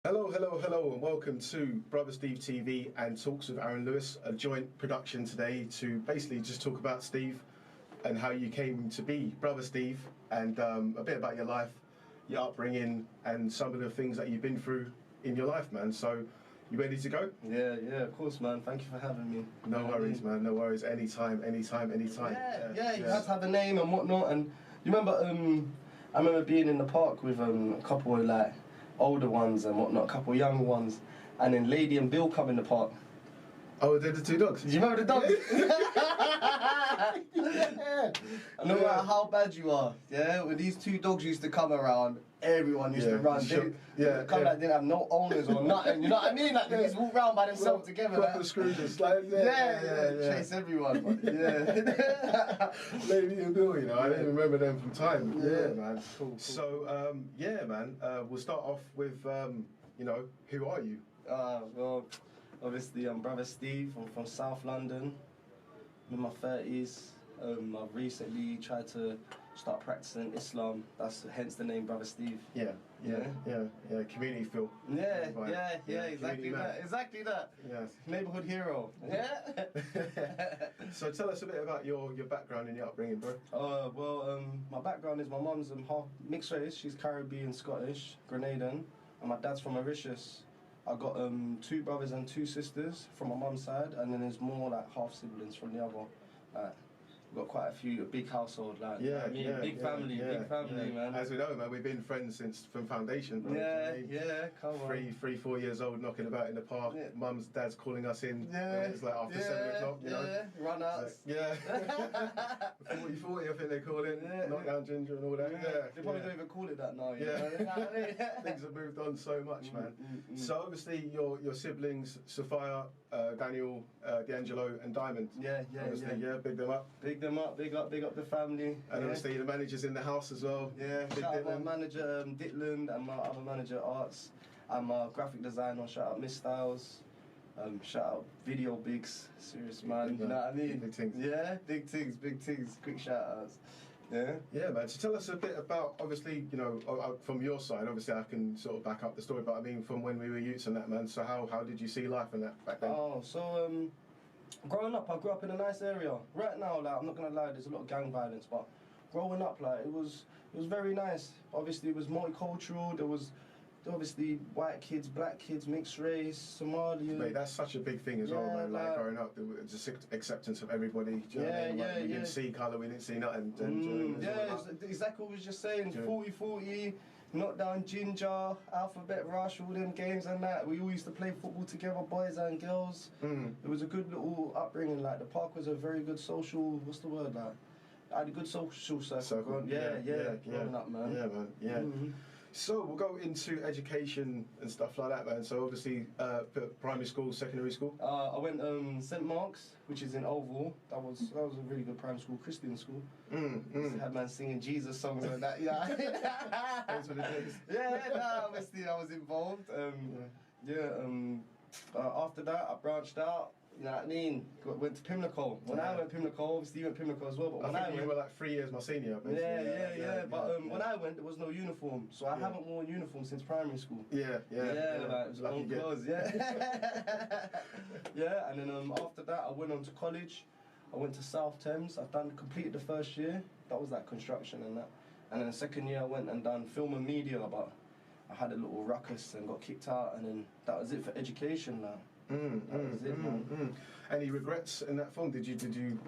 Hello, hello, hello, and welcome to Brother Steve TV and Talks with Aaron Lewis, a joint production today to basically just talk about Steve and how you came to be Brother Steve and a bit about your life, your upbringing, and some of the things that you've been through in your life, man. So, you ready to go? Yeah, of course, man. Thank you for having me. No worries, man. No worries. Anytime, anytime, anytime. Yeah. You had to have a name and whatnot. And you remember, I remember being in the park with a couple of like older ones and whatnot, a couple of younger ones, and then Lady and Bill come in the park. Oh, they're the two dogs? Do you remember the dogs? Yeah. And no matter how bad you are, when these two dogs used to come around, everyone used to run. They come like they didn't have no owners or nothing, you know what I mean? Like they just walk around by themselves together. Proper Scrooges, like, chase everyone. Lady and Bill, you know, I don't remember them from time. Yeah, man. Cool. So, we'll start off with, who are you? Well, obviously I'm Brother Steve. I'm from South London. I'm in my 30s. I've recently tried to start practicing Islam. That's hence the name Brother Steve. Yeah. Community feel. Exactly that. Yes. Neighborhood hero. Yeah. So tell us a bit about your background and your upbringing, bro. My background is my mum's half mixed race. She's Caribbean, Scottish, Grenadian, and my dad's from Mauritius. I got 2 brothers and 2 sisters from my mum's side, and then there's more like half siblings from the other. We've got quite a big household, big family, man. As we know, man, we've been friends from foundation, bro. Come on. 4 years old, knocking about in the park. Yeah. Mum's, dad's calling us in. It's like after 7 o'clock, you know. Run outs. Like, 40, I think they call it. Knock down ginger and all that. They probably don't even call it that now. Things have moved on so much, man. So obviously your siblings, Sophia, Daniel, D'Angelo, and Diamond. Big them up. Big up the family. And obviously the manager's in the house as well. Shout out my manager Ditland, and my other manager Arts, and my graphic designer. Shout out Miss Styles. Shout out Video Bigs, serious man. You know what I mean? Big things. Yeah, big things. Quick shout outs. Yeah, man. So tell us a bit about, obviously, from your side. Obviously, I can sort of back up the story, but I mean, from when we were youths and that, man. So how did you see life in that back then? Growing up, I grew up in a nice area. Right now, like, I'm not gonna lie, there's a lot of gang violence, but growing up, like, it was very nice. Obviously, it was multicultural. There was obviously white kids, black kids, mixed race, Somali. Mate, that's such a big thing as well, man. Like growing up, there was just acceptance of everybody. Do you know what I mean? Like, we didn't see colour, we didn't see nothing. Exactly what we was just saying. 40-40. Knock down Ginger, Alphabet Rush, all them games and that. We all used to play football together, boys and girls. It was a good little upbringing. Like the park was a very good social. What's the word? Like, I had a good social circle. Growing up, man. Yeah, man. Yeah. So we'll go into education and stuff like that, man. So obviously, primary school, secondary school. I went St Mark's, which is in Oval. That was a really good primary school, Christian school. Had man singing Jesus songs and that. Those were the days. Obviously I was involved. After that, I branched out. You know what I mean? Went to Pimlico. When I went Pimlico, obviously you went Pimlico as well. But when I went, you were like 3 years my senior. Basically. But when I went, there was no uniform, so I haven't worn uniform since primary school. Like, it was long clothes. And then after that, I went on to college. I went to South Thames. Completed the first year. That was like construction and that. And then the second year, I went and done film and media. But I had a little ruckus and got kicked out. And then that was it for education now. That was it, man. Any regrets in that film? Did you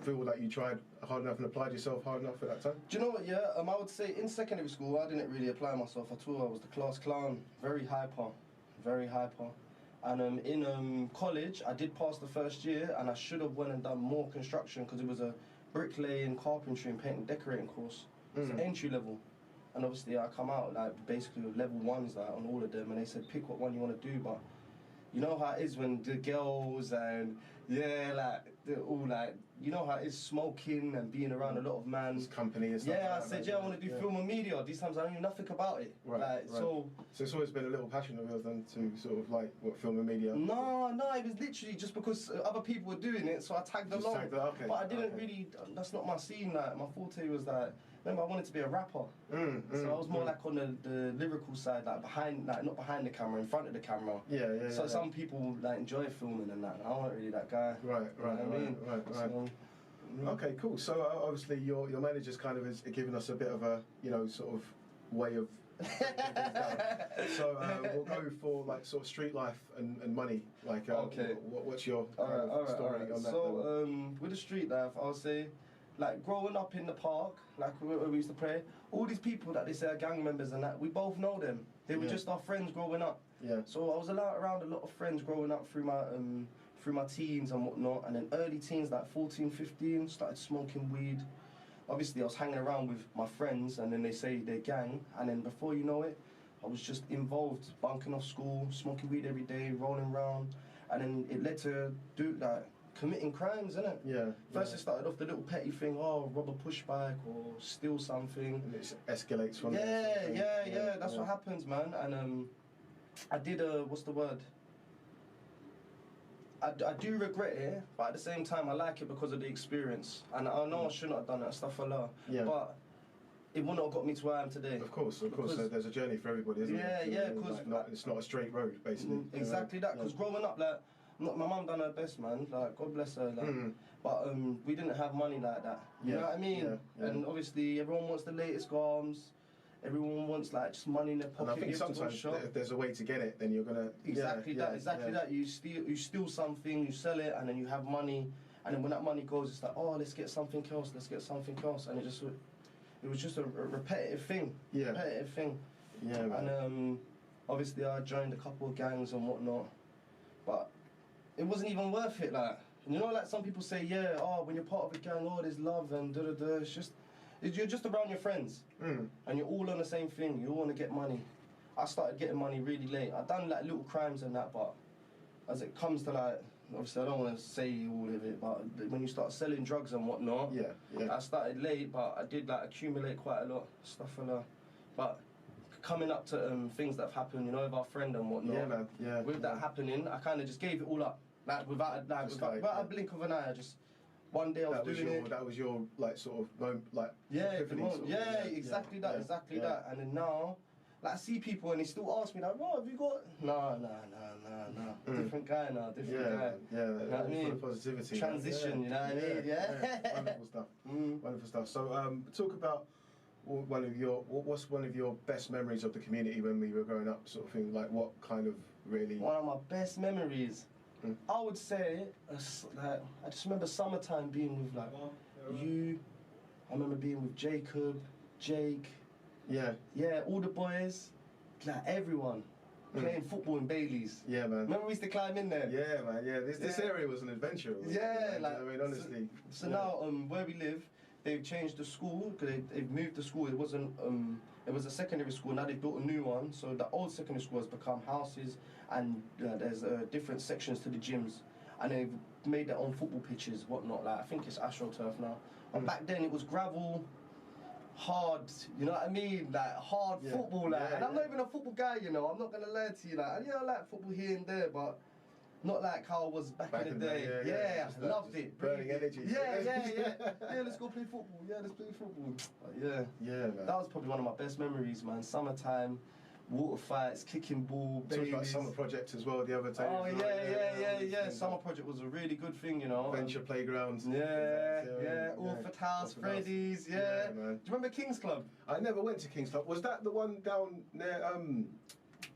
feel like you tried hard enough and applied yourself hard enough at that time? Do you know what? I would say in secondary school I didn't really apply myself at all. I was the class clown, very hyper. And in college I did pass the first year, and I should have went and done more construction because it was a bricklaying, carpentry, and painting, decorating course. It's entry level. And obviously I come out like basically with level 1s like, on all of them, and they said pick what one you want to do, but you know how it is when the girls and they're all like, you know how it is smoking and being around a lot of man's company and stuff. I said, I want to do film and media. These times I don't know nothing about it. Right. So it's always been a little passion of yours then to sort of like film and media. No, it was literally just because other people were doing it, so I tagged along. But I didn't really. That's not my scene. Like my forte was like remember I wanted to be a rapper. So I was more like on the lyrical side, like not behind the camera, in front of the camera. So some people like enjoy filming and that. And I wasn't really that guy. Right. So, okay, cool. So obviously your manager's kind of is giving us a bit of a sort of way of. So we'll go for like sort of street life and money. Like, okay. What's your story on that? So with the street life, I'll say, like growing up in the park, like where we used to play, all these people that they say are gang members and that, we both know them. They were just our friends growing up. So I was around a lot of friends growing up through my teens and whatnot, and then early teens, like 14, 15, started smoking weed. Obviously, I was hanging around with my friends, and then they say they're gang, and then before you know it, I was just involved, bunking off school, smoking weed every day, rolling around, and then it led to committing crimes, innit? First it started off the little petty thing, rob a push bike or steal something. And it escalates from there. Yeah, that's what happens, man. And I did what's the word? I do regret it, but at the same time I like it because of the experience. And I know I shouldn't have done that stuff for love. But it wouldn't have got me to where I am today. Of course. So there's a journey for everybody, isn't it? Yeah, because it's not a straight road, basically. Exactly that. Because growing up, like, my mum done her best, man. Like, God bless her. Like, but we didn't have money like that. You know what I mean? And obviously, everyone wants the latest garms. Everyone wants like just money in their pocket. And I think sometimes if there's a way to get it, then you're gonna exactly that. You steal something, you sell it, and then you have money. And then when that money goes, it's like, oh, let's get something else. And it was just a repetitive thing. Repetitive thing. Yeah, man. And obviously I joined a couple of gangs and whatnot, but it wasn't even worth it. Like, you know, like some people say, when you're part of a gang, there's love and da-da-da. It's just, you're just around your friends, and you're all on the same thing. You all want to get money. I started getting money really late. I've done like little crimes and that, but as it comes to like, obviously I don't want to say all of it, but when you start selling drugs and whatnot, I started late, but I did like accumulate quite a lot stuff and but coming up to things that have happened, you know, with our friend and whatnot. With that happening, I kind of just gave it all up, like without a blink of an eye. I just one day I was doing it. That was your like sort of moment, like epiphany. Exactly that. And then now, like I see people and they still ask me like, "What have you got?" No. Different guy now, different guy. Yeah, you know what I mean? Positivity. Transition, you know what I mean? Wonderful stuff. Wonderful stuff. So, talk about what's one of your best memories of the community when we were growing up, sort of thing. Like, what kind of really? One of my best memories. I would say, like, I just remember summertime being with like you. I remember being with Jacob, Jake. All the boys, like everyone, playing football in Bailey's. Yeah, man. Remember we used to climb in there? Yeah, man. Yeah, this area was an adventure. Like, I mean, honestly. So now, where we live, they've changed the school because they've moved the school. It wasn't. It was a secondary school. Now they built a new one. So the old secondary school has become houses, and there's different sections to the gyms, and they've made their own football pitches, whatnot. Like I think it's AstroTurf now. And back then it was gravel. Hard, you know what I mean? Like hard football, like. And I'm not even a football guy, you know. I'm not gonna lie to you, like. I like football here and there, but not like how I was back in the day. I loved it. Burning energy. Yeah. Let's go play football. Yeah, let's play football. Man. That was probably one of my best memories, man. Summertime, water fights, kicking ball, babies. Talked about summer projects as well the other day. Oh yeah. Summer project was a really good thing, you know. Venture playgrounds. Orford House, Freddy's. Yeah. Do you remember King's Club? I never went to King's Club. Was that the one down near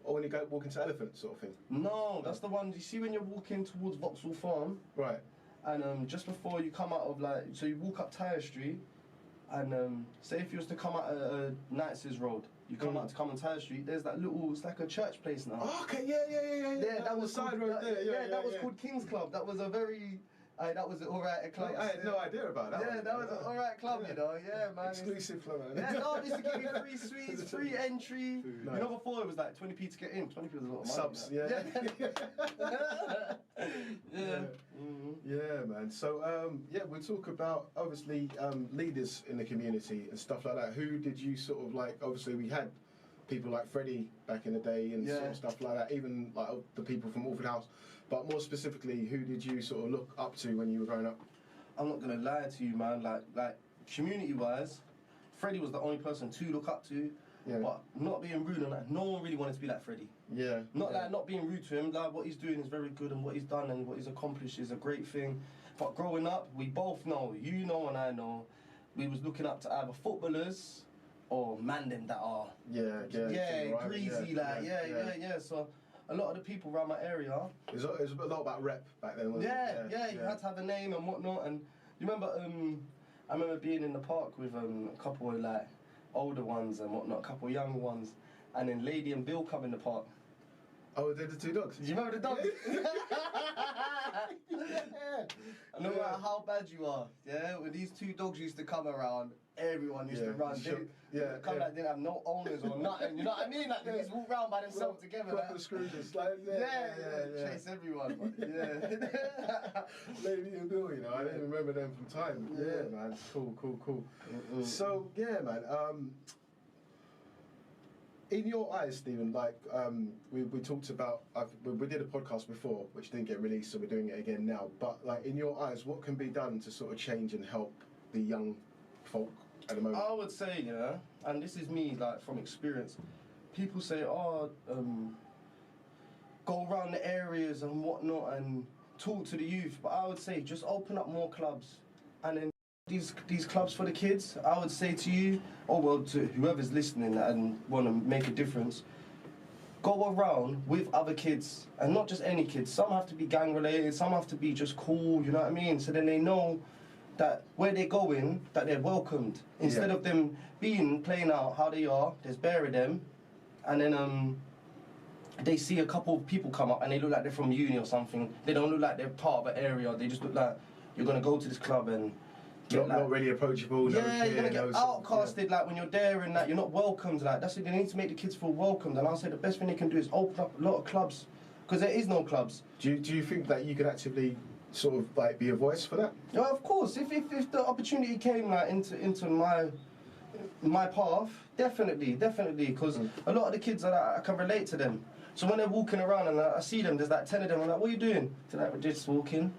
or when you go walk into Elephant sort of thing? No, that's the one. You see when you're walking towards Vauxhall Farm. Right. And just before you come out of so you walk up Tyre Street, and say if you was to come out Knights's Road. You come out to come on Tyre Street, there's that little, it's like a church place now. Oh, okay, yeah. That was side called, road there. That was called King's Club. That was a very, that was an alright club. I had no idea about that. Yeah, that was an alright club, you know. Yeah, man. Exclusive club, man. Yeah, no, they used to give you free sweets, free entry. Nice. You know, before it was like 20p to get in. 20p was a lot of money. Subs, Yeah, man. So, we'll talk about, obviously, leaders in the community and stuff like that. Who did you sort of like, obviously we had people like Freddie back in the day and sort of stuff like that, even like the people from Orford House. But more specifically, who did you sort of look up to when you were growing up? I'm not going to lie to you, man. Like community-wise, Freddie was the only person to look up to. Yeah. But not being rude and that, no one really wanted to be like Freddie. Yeah. Not being rude to him, like what he's doing is very good and what he's done and what he's accomplished is a great thing. But growing up, we both know, you know and I know, we was looking up to either footballers or man them that are greasy, So a lot of the people around my area. It was a lot about rep back then, wasn't it? You had to have a name and whatnot. And you remember, I remember being in the park with a couple of like older ones and whatnot, a couple of young ones, and then Lady and Bill come in the park. Oh, they're the two dogs? Do you remember the dogs? No matter how bad you are, when these two dogs used to come around, everyone used to run. They didn't have no owners or nothing, you know what I mean? Like, they just walk around by themselves together. Proper Scrooges, like, chase everyone. Lady and Bill, you know, I didn't remember them from time. Yeah, man, cool. So, yeah, man, in your eyes, Stephen, like we talked about, we did a podcast before, which didn't get released, so we're doing it again now. But like in your eyes, what can be done to sort of change and help the young folk at the moment? I would say, and this is me like from experience. People say, go around the areas and whatnot and talk to the youth. But I would say just open up more clubs, and then these clubs for the kids. I would say to you, to whoever's listening and want to make a difference, go around with other kids, and not just any kids. Some have to be gang related, some have to be just cool, you know what I mean? So then they know that where they're going, that they're welcomed. Instead of them playing out how they are, there's bare of them, and then they see a couple of people come up and they look like they're from uni or something. They don't look like they're part of an area, they just look like you're going to go to this club and not really approachable. You're gonna get outcasted like when you're there and that you're not welcomed. Like that's it. They need to make the kids feel welcomed. And I'll say the best thing they can do is open up a lot of clubs, because there is no clubs. Do you think that you could actively sort of like be a voice for that? Yeah, of course. If the opportunity came like into my path, definitely. Because a lot of the kids I can relate to them. So when they're walking around and I see them, there's like 10 of them. I'm like, what are you doing? They're like, we're just walking.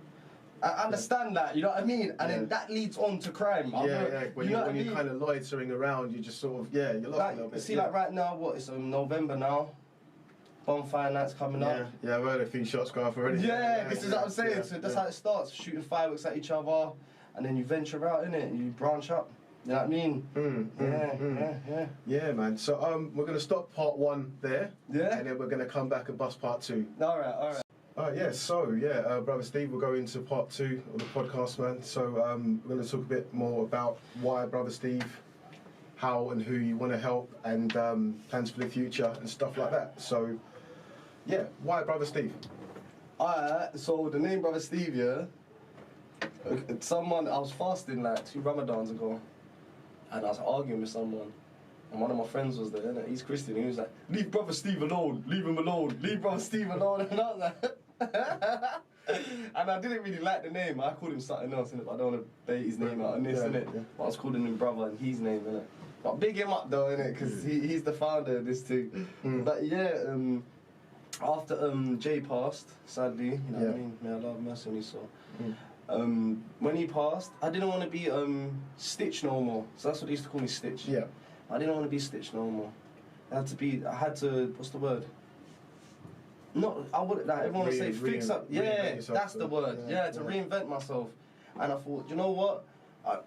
I understand that, you know what I mean? And then that leads on to crime. When you're kind of loitering around, you just sort of, you're lost like, a little bit. You see, like right now, it's November now. Bonfire night's coming up. Yeah, I've heard a few shots go off already. This is what I'm saying. So that's how it starts, shooting fireworks at each other, and then you venture out, innit? You branch up. You know what I mean? Yeah, man. So we're going to stop part 1 there. Yeah. And then we're going to come back and bust part 2. All right. Brother Steve, we'll go into part 2 of the podcast, man. So we're going to talk a bit more about why Brother Steve, how and who you want to help, and plans for the future and stuff like that. So, why Brother Steve? So the name Brother Steve, someone, I was fasting like 2 Ramadans ago, and I was arguing with someone. And one of my friends was there, and he's Christian, he was like, leave Brother Steve alone, leave him alone, leave Brother Steve alone. And I was like, and I didn't really like the name. I called him something else, innit? But I don't want to bait his name out on this, innit? But I was calling him brother and his name, innit? But big him up though, innit? Because he's the founder of this thing. But after Jay passed, sadly, you know what I mean? May Allah have mercy on his soul. When he passed, I didn't want to be Stitch no more. So that's what they used to call me, Stitch. Yeah. I didn't want to be Stitch no more. I had to, what's the word? I would, like, everyone would say fix up. Yeah, that's the word. To reinvent myself. And I thought, you know what? I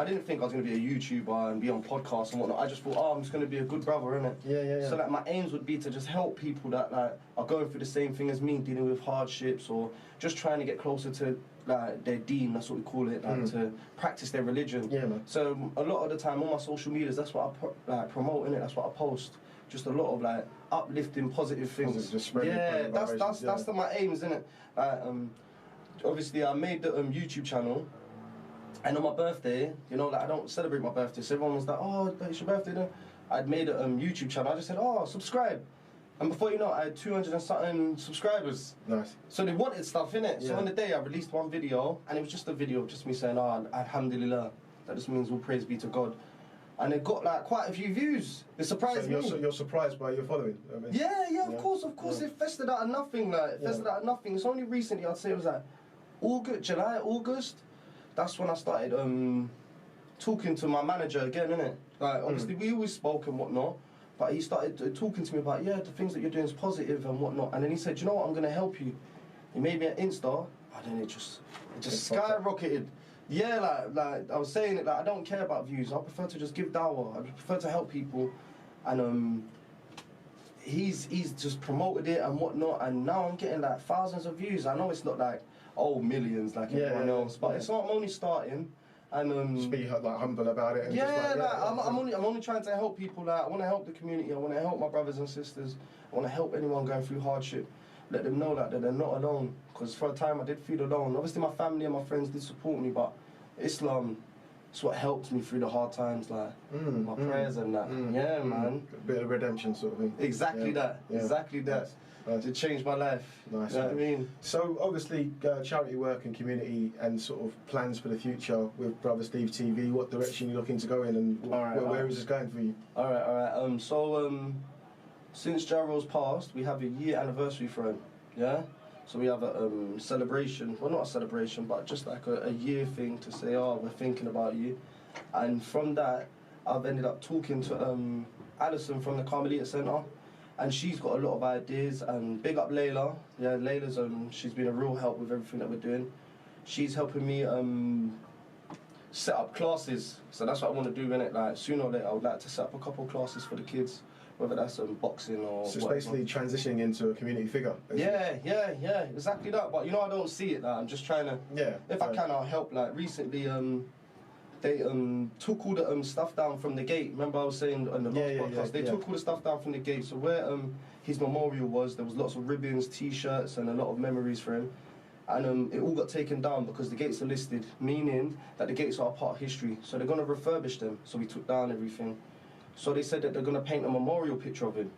didn't think I was going to be a YouTuber and be on podcasts and whatnot. I just thought, I'm just going to be a good brother, innit? Yeah. So like my aims would be to just help people that like are going through the same thing as me, dealing with hardships or just trying to get closer to like their deen, that's what we call it, like to practice their religion. Yeah, man. So a lot of the time on my social medias, that's what I promote, innit? That's what I post. Just a lot of like uplifting, positive things. Just that's my aims, innit? Obviously, I made the YouTube channel. And on my birthday, you know, like I don't celebrate my birthday, so everyone was like, oh, it's your birthday, then. I'd made a YouTube channel. I just said, oh, subscribe. And before you know it, I had 200 and something subscribers. Nice. So they wanted stuff, innit? So on the day, I released one video, and it was just a video of just me saying, oh, Alhamdulillah. That just means all praise be to God. And it got like quite a few views. It surprised me. So you're surprised by your following? I mean, of course. It festered out of nothing, like, It's only recently, I'd say it was like July, August. That's when I started talking to my manager again, innit? Like, obviously, we always spoke and whatnot, but he started talking to me about, yeah, the things that you're doing is positive and whatnot. And then he said, you know what, I'm going to help you. He made me an Insta, and then it just skyrocketed. Yeah, like I was saying it, like, I don't care about views. I prefer to just give dawah. I prefer to help people. And he's just promoted it and whatnot, and now I'm getting like thousands of views. I know it's not like, oh, millions like everyone else, but it's not, I'm only starting. And just be like humble about it. And I'm only trying to help people. Like, I want to help the community. I want to help my brothers and sisters. I want to help anyone going through hardship. Let them know that they're not alone. Because for a time I did feel alone. Obviously my family and my friends did support me, but Islam is what helped me through the hard times. Like my prayers and that. Yeah, man. A bit of redemption sort of thing. Exactly that. Exactly that. Nice. It changed my life. Nice. You know what I mean? So obviously charity work and community and sort of plans for the future with Brother Steve TV. What direction are you looking to go in, and where is this going for you? All right. So since Jarrell's passed, we have a year anniversary for him. Yeah. So we have a celebration. Well, not a celebration, but just like a year thing to say, oh, we're thinking about you. And from that, I've ended up talking to Alison from the Carmelita Centre. And she's got a lot of ideas, and big up Layla. Yeah, Layla's she's been a real help with everything that we're doing. She's helping me set up classes. So that's what I want to do, innit? Like, sooner or later, I would like to set up a couple of classes for the kids, whether that's boxing or so it's basically transitioning into a community figure. Yeah, exactly that. But you know, I don't see it. Like, I'm just trying to. If I can, I'll help. Like recently, they took all the stuff down from the gate. Remember I was saying on the last podcast, they took all the stuff down from the gate. So where his memorial was, there was lots of ribbons, T-shirts, and a lot of memories for him. And it all got taken down because the gates are listed, meaning that the gates are a part of history. So they're going to refurbish them. So we took down everything. So they said that they're going to paint a memorial picture of him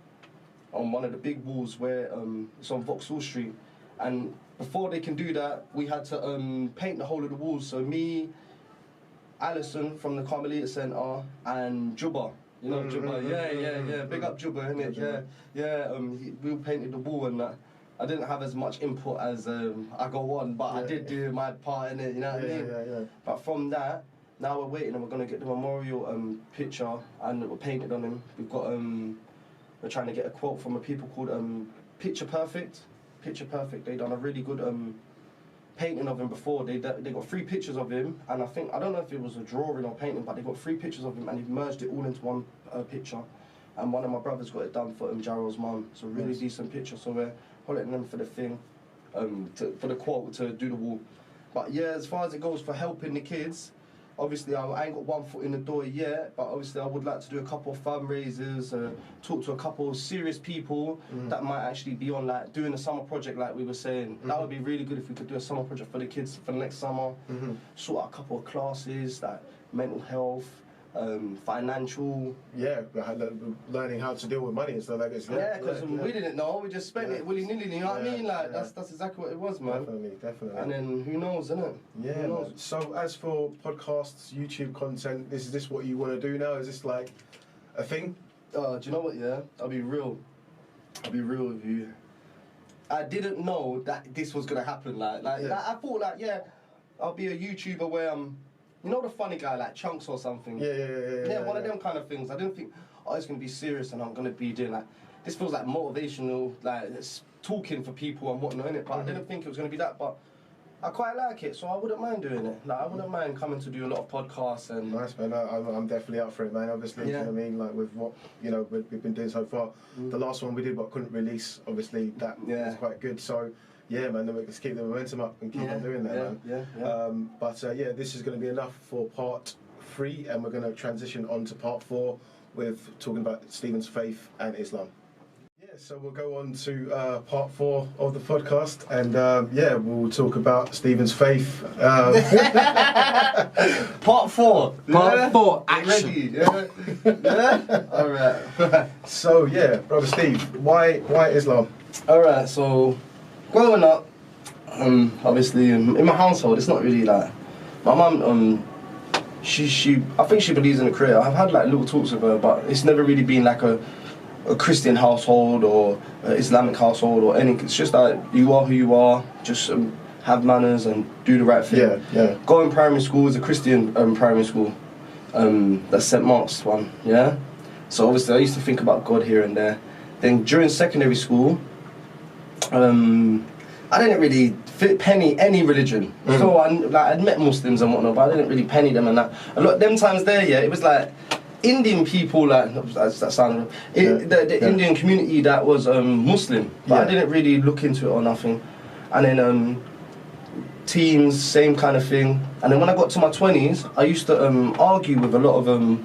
on one of the big walls where it's on Vauxhall Street. And before they can do that, we had to paint the whole of the walls. So me, Alison from the Carmelita Centre, and Juba. You know Juba? Yeah. Big up Juba, innit? We all painted the wall and that. I didn't have as much input as I go on, but I did do my part in it, you know what I mean? Yeah. But from that, now we're waiting and we're going to get the memorial picture and we're painted on him. We've got, we're trying to get a quote from a people called Picture Perfect. Picture Perfect, they done a really good painting of him before. They got 3 pictures of him, and I don't know if it was a drawing or painting, but they got 3 pictures of him and they've merged it all into one picture. And one of my brothers got it done for Jarrell's mum. It's a really decent picture, so we're holding them for the thing, for the quote to do the wall. But yeah, as far as it goes for helping the kids, obviously I ain't got one foot in the door yet, but obviously I would like to do a couple of fundraisers, talk to a couple of serious people that might actually be on like doing a summer project like we were saying. That would be really good if we could do a summer project for the kids for the next summer. Sort out a couple of classes like mental health, financial. Yeah, learning how to deal with money and stuff like this. Because we didn't know, we just spent it willy-nilly, you know what I mean? Like that's exactly what it was, man. Definitely. And then who knows, innit? Yeah. Who knows? So as for podcasts, YouTube content, is this what you want to do now? Is this like a thing? Do you know what? Yeah, I'll be real with you. I didn't know that this was gonna happen. Like I thought, like, I'll be a YouTuber where I'm. You know the funny guy like Chunks or something? Yeah, one of them kind of things. I didn't think, oh, it's going to be serious and I'm going to be doing like, this feels like motivational, like it's talking for people and whatnot, innit? But I didn't think it was going to be that, but I quite like it, so I wouldn't mind doing it. Like, I wouldn't mind coming to do a lot of podcasts and... Nice, man. I'm definitely up for it, man, obviously. Do you know what I mean? Like, with what, you know, we've been doing so far. The last one we did but couldn't release, obviously, that was quite good, so... Yeah, man, then we can keep the momentum up and keep on doing that, man. But this is going to be enough for part 3, and we're going to transition on to part 4 with talking about Stephen's faith and Islam. Yeah, so we'll go on to part 4 of the podcast, and we'll talk about Stephen's faith. Part 4. Part 4. Action. Ready? All right. So brother Steve, why Islam? All right. So. Growing up, obviously in my household, it's not really like my mum. I think she believes in a career. I've had like little talks with her, but it's never really been like a Christian household or Islamic household or anything. It's just like you are who you are. Just have manners and do the right thing. Yeah. Going primary school is a Christian primary school. That's St. Mark's one, yeah? So obviously I used to think about God here and there. Then during secondary school, I didn't really penny any religion. So I'd met Muslims and whatnot, but I didn't really penny them and that. A lot of them times there, yeah, it was like Indian people, like, that sounded, the Indian community that was Muslim, but I didn't really look into it or nothing. And then teens, same kind of thing. And then when I got to my 20s, I used to argue with a lot of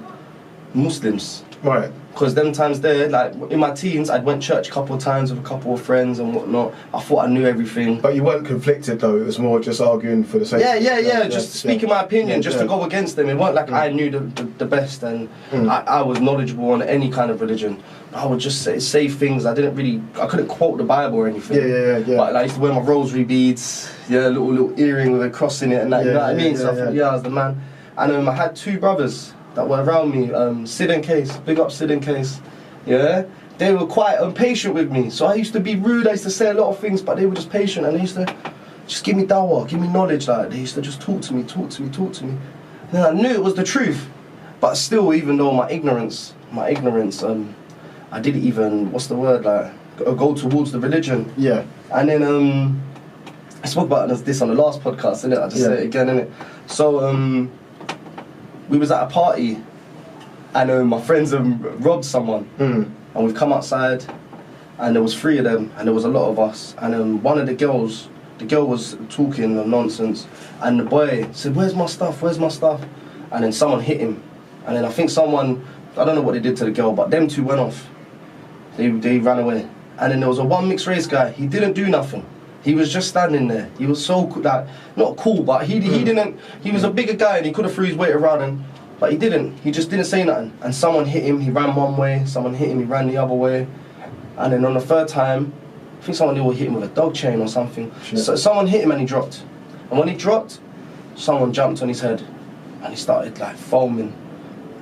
Muslims. Right. Because them times there, like in my teens, I'd went church a couple of times with a couple of friends and whatnot. I thought I knew everything. But you weren't conflicted though, it was more just arguing for the sake of it. Just speaking my opinion, just to go against them. It weren't like I knew the best and I was knowledgeable on any kind of religion. I would just say things. I couldn't quote the Bible or anything. Yeah. But like, I used to wear my rosary beads, little earring with a cross in it and that, you know what I mean? So I thought, I was the man. And I had two brothers that were around me, Sid and Case, big up Sid and Case, yeah? They were quite impatient with me, so I used to be rude, I used to say a lot of things, but they were just patient, and they used to just give me dawah, give me knowledge, like, they used to just talk to me. And then I knew it was the truth, but still, even though my ignorance, I didn't even, what's the word, like, go towards the religion. Yeah. And then, I spoke about this on the last podcast, innit? I just say it again, innit? So, we was at a party and my friends robbed someone and we've come outside and there was 3 of them and there was a lot of us and one of the girl was talking nonsense and the boy said, where's my stuff, and then someone hit him and then I think someone, I don't know what they did to the girl, but them two went off. They ran away. And then there was one mixed race guy, he didn't do nothing. He was just standing there. He was so like, not cool, but he didn't. He was a bigger guy and he could have threw his weight around, but he didn't. He just didn't say nothing. And someone hit him. He ran one way. Someone hit him. He ran the other way. And then on the 3rd time, I think someone hit him with a dog chain or something. So someone hit him and he dropped. And when he dropped, someone jumped on his head and he started like foaming.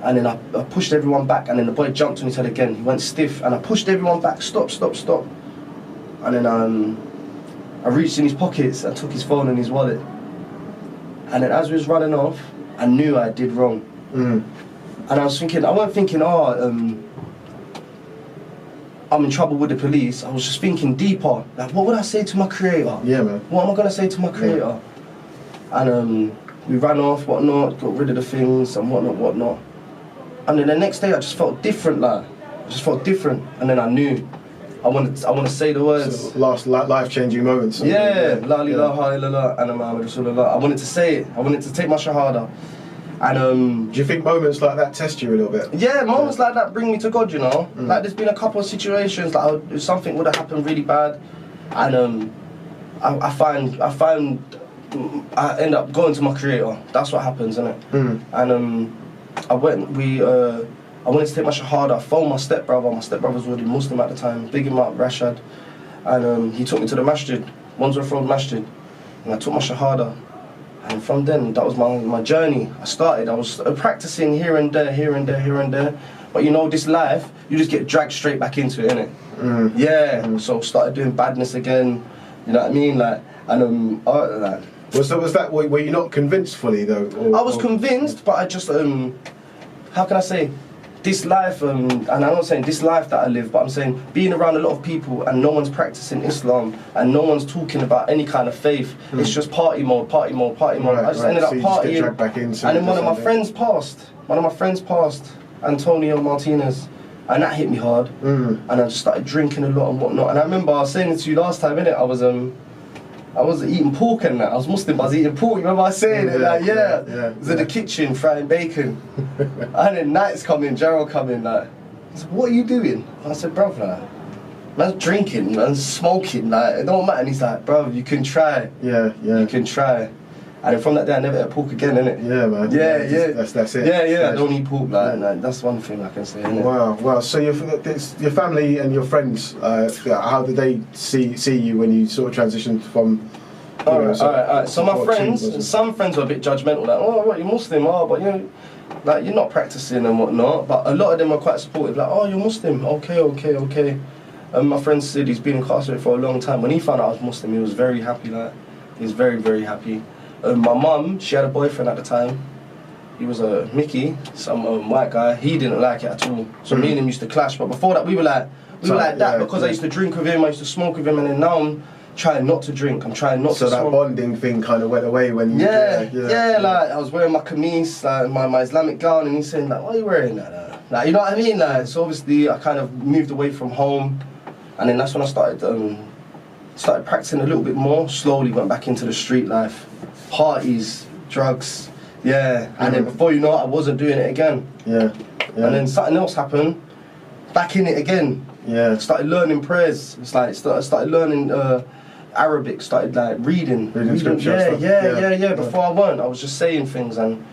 And then I pushed everyone back. And then the boy jumped on his head again. He went stiff and I pushed everyone back. Stop. And then I reached in his pockets and took his phone and his wallet. And then as we was running off, I knew I did wrong. And I was thinking, I wasn't thinking, I'm in trouble with the police. I was just thinking deeper. Like, what would I say to my creator? Yeah, man. What am I going to say to my creator? And we ran off, whatnot, got rid of the things and whatnot. And then the next day I just felt different, like. I just felt different. And then I knew. I want to say the words. So last life-changing moments. Yeah, la ilaha illallah, anna Muhammad Rasulullah. I wanted to say it. I wanted to take my shahada. And do you think moments like that test you a little bit? Yeah, moments like that bring me to God, you know. Like there's been a couple of situations like if something would have happened really bad, and I end up going to my creator. That's what happens, isn't it? And I wanted to take my shahada. I phoned my stepbrother. My stepbrother was already Muslim at the time. Big him up, Rashad. And he took me to the masjid, Wandsworth Road Masjid. And I took my shahada. And from then, that was my journey. I was practicing here and there. But you know, this life, you just get dragged straight back into it, innit? Yeah. So started doing badness again. You know what I mean? Like, and like. Were you not convinced fully though? I was convinced, but I just how can I say? This life, and I'm not saying this life that I live, but I'm saying being around a lot of people and no one's practicing Islam and no one's talking about any kind of faith. It's just party mode. Right, I just ended up partying. And then one of my friends passed, Antonio Martinez, and that hit me hard. And I just started drinking a lot and whatnot. And I remember I was saying it to you last time, innit? I was eating pork and that. I was Muslim, but I was eating pork. You remember I saying it? Like, I was in the kitchen frying bacon. And then Knight's coming, Gerald coming, like, he said, what are you doing? I said, bruv, like, man's drinking, man's smoking, like, it don't matter. And he's like, bruv, you can try. Yeah. You can try. And then from that day, I never ate pork again, innit? Yeah, man. Yeah. That's it. Yeah. I don't eat pork, like, that's one thing I can say, innit? Wow. So your family and your friends, how did they see you when you sort of transitioned from? All right. So my friends, some friends were a bit judgmental, like, oh, what, you're Muslim, but you know, like, you're not practicing and whatnot. But a lot of them were quite supportive, like, oh, you're Muslim, okay. My friend Sid, he's been incarcerated for a long time. When he found out I was Muslim, he was very happy, like, he was very, very happy. My mum, she had a boyfriend at the time, he was a Mickey, some white guy. He didn't like it at all. So me and him used to clash. But before that, we were like that because I used to drink with him, I used to smoke with him, and then now I'm trying not to drink. I'm trying not to smoke. So that bonding thing kind of went away when you... Yeah, like I was wearing my kameez, like my Islamic gown, and he's saying like, why are you wearing that? Like, you know what I mean? Like, so obviously I kind of moved away from home, and then that's when I started practicing a little bit more. Slowly went back into the street life, parties, drugs, and then before you know it, I wasn't doing it again. And then something else happened, back in it again. Started learning prayers. It's like started learning Arabic. Started like reading scripture. Before I was just saying things and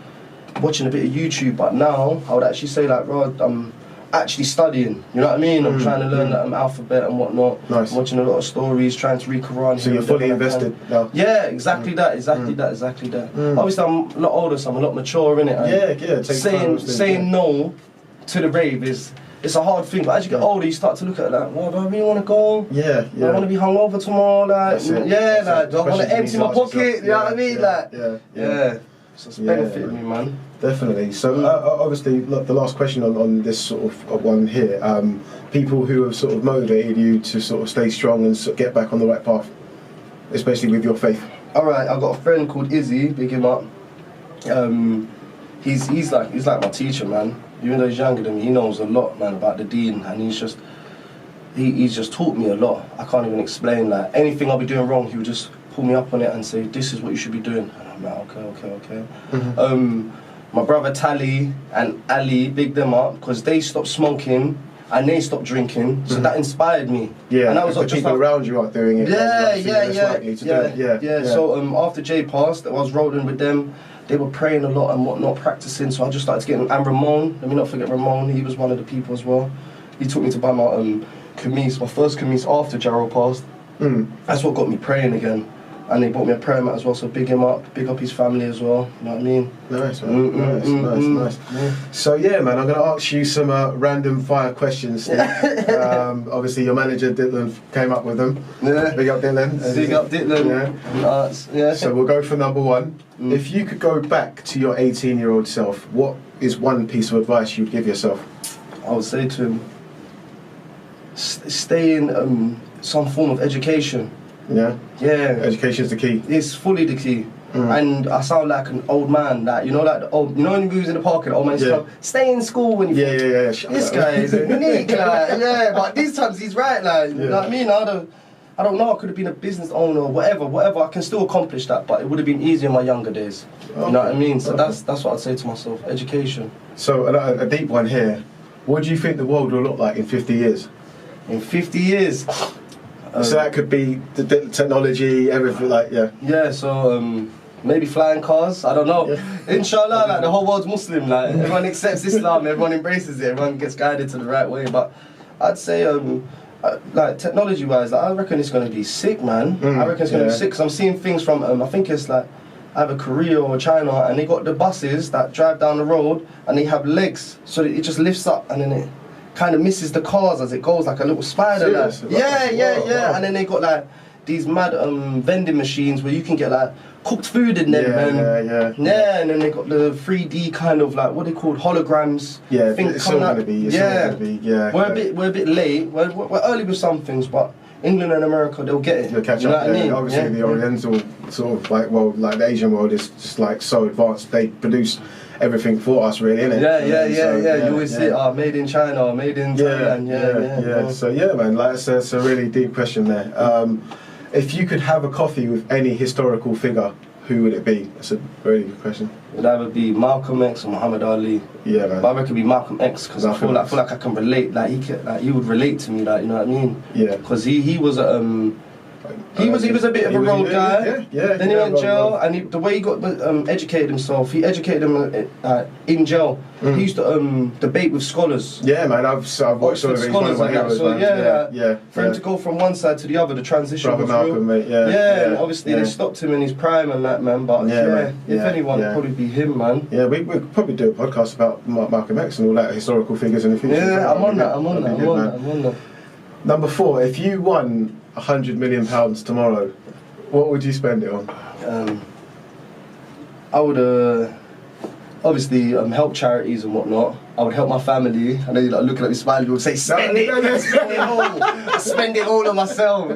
watching a bit of YouTube. But now I would actually say like, Rod, I'm actually studying. You know what I mean? I'm trying to learn the alphabet and whatnot. Nice. I'm watching a lot of stories, trying to read Quran. So you're fully invested now. Yeah, exactly that. Obviously, I'm a lot older, so I'm a lot mature in it. Saying no to the rave it's a hard thing, but as you get older, you start to look at it like, well, do I really want to go? Do I want to be hungover tomorrow? Like, do I want to empty my pocket? You know what I mean? So it's benefited me, man. Definitely. So obviously, look, the last question on this sort of one here, people who have sort of motivated you to sort of stay strong and sort of get back on the right path, especially with your faith. All right, I've got a friend called Izzy, big him up. He's like my teacher, man. Even though he's younger than me, he knows a lot, man, about the deen, and he's just taught me a lot. I can't even explain. Like anything I'll be doing wrong, he would just pull me up on it and say, "This is what you should be doing." And I'm like, okay. My brother Tally and Ali, big them up, because they stopped smoking and they stopped drinking, so that inspired me. And that was the people around you aren't doing it. So after Jay passed, I was rolling with them. They were praying a lot and whatnot, practicing, so I just started getting... And Ramon, let me not forget Ramon, he was one of the people as well. He took me to buy my kameez, my first kameez after Jarrell passed. That's what got me praying again. And they bought me a prayer mat as well, so big him up, big up his family as well, you know what I mean? Nice, man. Nice. Yeah. So yeah, man, I'm going to ask you some random fire questions. Obviously, your manager, Dylan, came up with them. Big up Dylan. Big up Dylan. So we'll go for number one. If you could go back to your 18-year-old self, what is one piece of advice you'd give yourself? I would say to him, stay in some form of education. Yeah? Education's the key. It's fully the key. And I sound like an old man, like, you know, like the old, you know when we was in the park and the old man used to come, stay in school when you this guy is unique, like, but these times he's right, like, you know what I mean? I don't know, I could have been a business owner or whatever, I can still accomplish that, but it would have been easier in my younger days. You know what I mean? So that's what I'd say to myself, education. So a deep one here, what do you think the world will look like in 50 years? In 50 years? So that could be the technology, everything, like, so maybe flying cars, I don't know. Inshallah, like the whole world's Muslim, like everyone accepts Islam, everyone embraces it, everyone gets guided to the right way. But I'd say, like technology-wise, like, I reckon it's going to be sick, man. I reckon it's going to be sick, because I'm seeing things from, I think it's like, either Korea or China, and they got the buses that drive down the road, and they have legs, so that it just lifts up, and then it kind of misses the cars as it goes, like a little spider. Like. And then they got like these mad vending machines where you can get like cooked food in them. And then they got the 3D kind of like what they called holograms. It's still gonna be. We're a bit late. We're early with some things, but England and America, they'll get it. They'll catch up. What I mean? Obviously, the Oriental sort of like like the Asian world is just like so advanced. They produce everything for us, really, innit? You always say, made in China, made in Thailand. So man, like it's a really deep question there. If you could have a coffee with any historical figure, who would it be? That's a very good question. It would either be Malcolm X or Muhammad Ali. Yeah, man. But I reckon it'd be Malcolm X because I feel like I can relate. Like he would relate to me. Like, you know what I mean? Yeah. Because he was he was a bit of a road guy. Then he went jail, and the way he got educated himself, he educated him in jail. He used to debate with scholars. Yeah, man, I've watched some of his scholars like that. So for him to go from one side to the other, the transition was Malcolm, real. Mate, and obviously they stopped him in his prime and that, man. But if anyone, it'd probably be him, man. Yeah, we'd probably do a podcast about Malcolm X and all that historical figures in the future. Yeah, I'm on that. Number 4, if you won £100 million tomorrow, what would you spend it on? I would obviously help charities and whatnot. I would help my family. I know you're like looking at me smiling. You would say, spend it all. Spend it all on myself.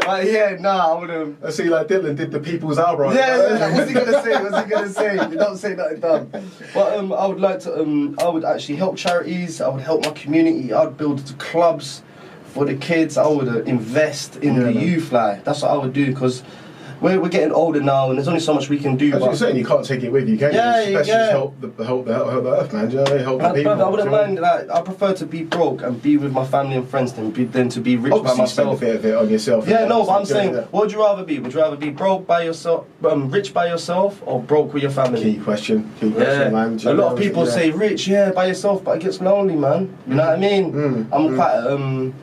But yeah, nah, I would have. I see, like Dylan did the People's Album. Yeah. What's he gonna say? What's he gonna say? You don't say nothing dumb. But I would like to. I would actually help charities. I would help my community. I'd build clubs for the kids. I would invest in the youth. Like that's what I would do because. We're getting older now, and there's only so much we can do. As you're saying, you can't take it with you, can you? Especially just help the earth, man. Do you know what I mean? Help the people. I wouldn't mind. Like, I prefer to be broke and be with my family and friends than to be rich by myself. Spend a bit of it on yourself. Yeah, no, but I'm saying, what would you rather be? Would you rather be broke by yourself, rich by yourself, or broke with your family? Key question, man. A lot of people say rich, by yourself, but it gets lonely, man. You know what I mean? I'm quite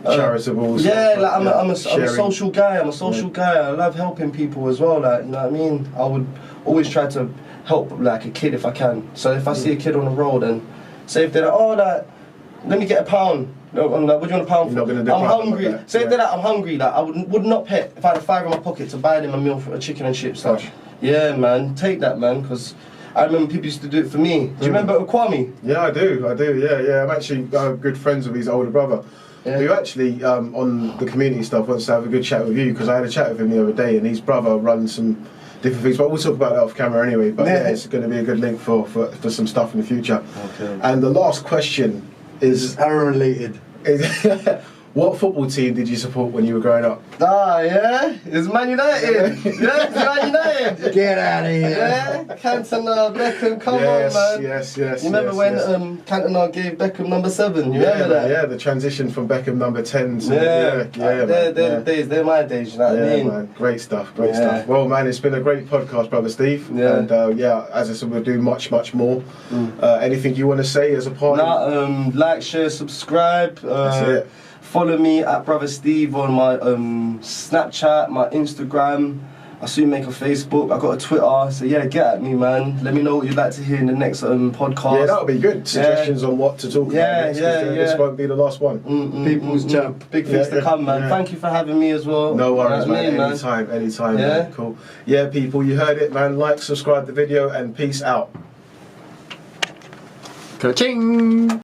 charitable. Yeah, like I'm a social guy. I'm a social guy. I love helping people as well. Like, you know what I mean? I would always try to help like a kid if I can. So if I see a kid on the road and say if they're like, oh, like, let me get £1. No, I'm like, what do you want £1 for? You're not gonna do I'm hungry. Like say if they're like, I'm hungry. Like I would not pay if I had £5 in my pocket to buy them a meal for a chicken and chips. Like, yeah, man, take that, man, because. I remember people used to do it for me. Do you remember Kwame? Yeah, I do. Yeah. I'm actually good friends with his older brother. Yeah. Who actually, on the community stuff, wants to have a good chat with you, because I had a chat with him the other day, and his brother runs some different things, but we'll talk about that off camera anyway. But yeah, it's going to be a good link for some stuff in the future. Okay. And the last question is Aaron related. What football team did you support when you were growing up? It's Man United. It's Man United. Get out of here. Yeah, Cantona, Beckham, come on, man. Yes. You remember when Cantona gave Beckham number 7? You remember that? Yeah, the transition from Beckham number 10 to they're days. They're my days. You know what I mean? Man. Great stuff. Well, man, it's been a great podcast, brother Steve. Yeah. And as I said, we'll do much more. Anything you want to say as a part? Like, share, subscribe. That's it. Follow me at Brother Steve on my Snapchat, my Instagram. I soon make a Facebook. I got a Twitter. So yeah, get at me, man. Let me know what you'd like to hear in the next podcast. Yeah, that'll be good. Suggestions on what to talk about next. This won't be the last one. People's champ. Big things to come, man. Thank you for having me as well. No worries, man. Anytime, man. Cool. Yeah, people, you heard it, man. Like, subscribe the video, and peace out. Ka-ching!